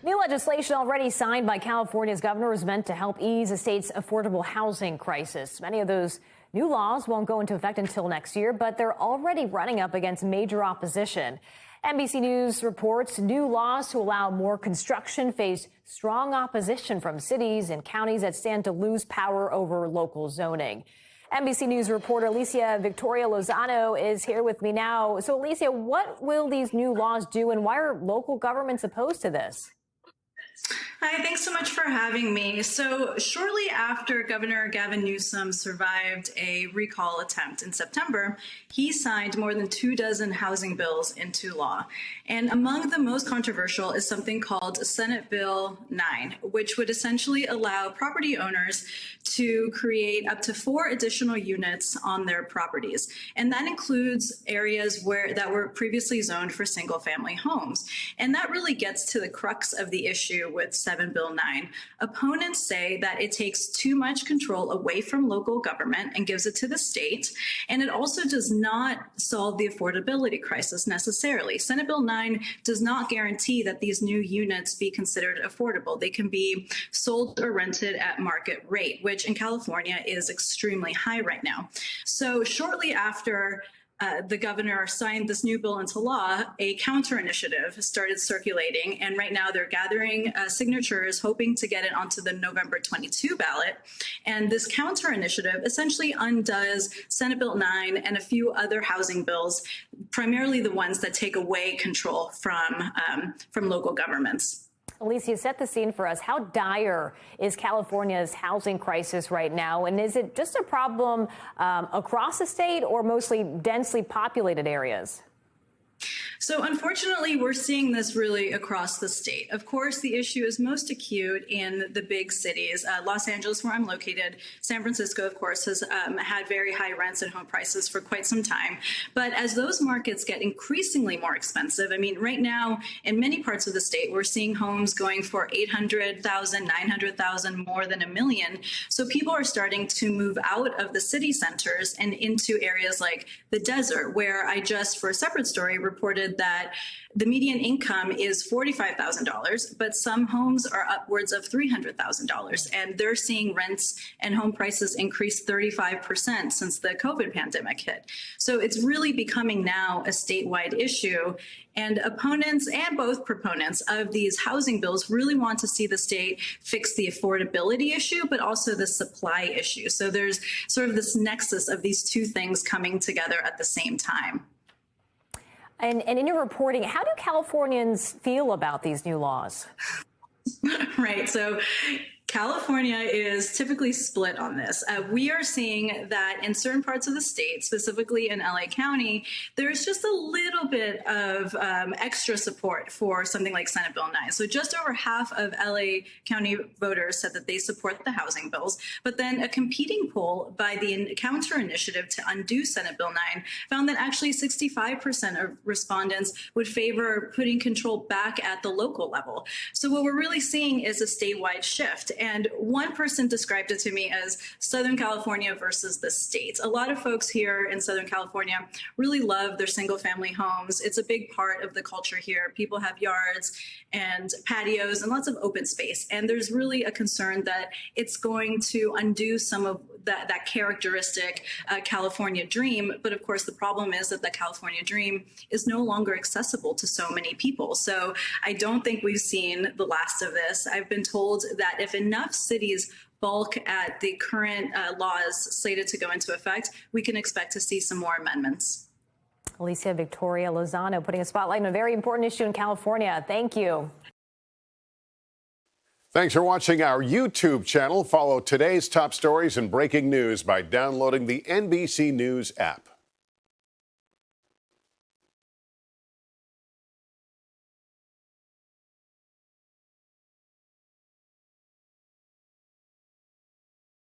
New legislation already signed by California's governor is meant to help ease the state's affordable housing crisis. Many of those new laws won't go into effect until next year, but they're already running up against major opposition. NBC News reports new laws to allow more construction face strong opposition from cities and counties that stand to lose power over local zoning. NBC News reporter Alicia Victoria Lozano is here with me now. So, Alicia, what will these new laws do, and why are local governments opposed to this? Hi, thanks so much for having me. So shortly after Governor Gavin Newsom survived a recall attempt in September, he signed more than 24 housing bills into law. And among the most controversial is something called Senate Bill 9, which would essentially allow property owners to create up to 4 additional units on their properties. And that includes areas that were previously zoned for single-family homes. And that really gets to the crux of the issue with Bill 9. Opponents say that it takes too much control away from local government and gives it to the state. And it also does not solve the affordability crisis necessarily. Senate Bill 9 does not guarantee that these new units be considered affordable. They can be sold or rented at market rate, which in California is extremely high right now. So shortly after the governor signed this new bill into law, a counter initiative started circulating, and right now they're gathering signatures, hoping to get it onto the November 22 ballot. And this counter initiative essentially undoes Senate Bill 9 and a few other housing bills, primarily the ones that take away control from local governments. Alicia, set the scene for us. How dire is California's housing crisis right now? And is it just a problem across the state or mostly densely populated areas? So unfortunately, we're seeing this really across the state. Of course, the issue is most acute in the big cities. Los Angeles, where I'm located, San Francisco, of course, has had very high rents and home prices for quite some time. But as those markets get increasingly more expensive, I mean, right now, in many parts of the state, we're seeing homes going for $800,000, $900,000, more than $1 million. So people are starting to move out of the city centers and into areas like the desert, where I just, for a separate story, reported that the median income is $45,000, but some homes are upwards of $300,000, and they're seeing rents and home prices increase 35% since the COVID pandemic hit. So it's really becoming now a statewide issue, and opponents and both proponents of these housing bills really want to see the state fix the affordability issue, but also the supply issue. So there's sort of this nexus of these two things coming together at the same time. And in your reporting, how do Californians feel about these new laws? Right. So California is typically split on this. We are seeing that in certain parts of the state, specifically in LA County, there's just a little bit of extra support for something like Senate Bill 9. So just over half of LA County voters said that they support the housing bills. But then a competing poll by the counter initiative to undo Senate Bill 9 found that actually 65% of respondents would favor putting control back at the local level. So what we're really seeing is a statewide shift. And one person described it to me as Southern California versus the states. A lot of folks here in Southern California really love their single family homes. It's a big part of the culture here. People have yards and patios and lots of open space. And there's really a concern that it's going to undo some of that characteristic California dream. But of course, the problem is that the California dream is no longer accessible to so many people. So I don't think we've seen the last of this. I've been told that if enough cities balk at the current laws slated to go into effect, we can expect to see some more amendments. Alicia Victoria Lozano putting a spotlight on a very important issue in California. Thank you. Thanks for watching our YouTube channel. Follow today's top stories and breaking news by downloading the NBC News app.